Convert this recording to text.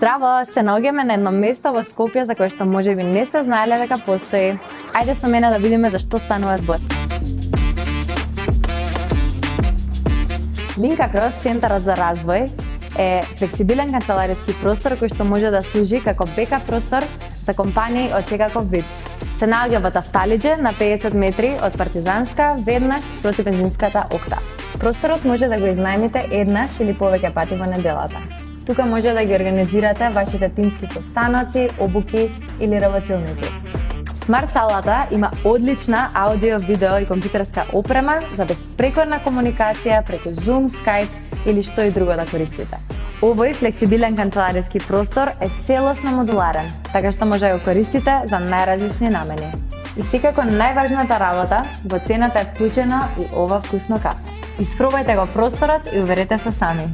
Здраво, се наоѓаме на едно место во Скопје за кое што можеби не сте знаеле дека постои. Ајде со мене да видиме за што станува збор. Линка Крос, Центарот за развој, е флексибилен канцелариски простор кој што може да служи како бекап простор за компании од секаков вид. Се наоѓа во Тафталиџе на 50 метри од Партизанска, веднаш спроти бензинската Окта. Просторот може да го изнајмите еднаш или повеќе пати во неделата. Тука може да ги организирате вашите тимски состаноци, обуки или работилници. Смарт салата има одлична аудио, видео и компјутерска опрема за безпрекорна комуникација преку Zoom, Skype или што и друго да користите. Овој флексибилен канцелариски простор е целосно модуларен, така што може да го користите за најразлични намени. И секако најважната работа, во цената е вклучено и ова вкусно кафе. Испробајте го просторот и уверете се сами.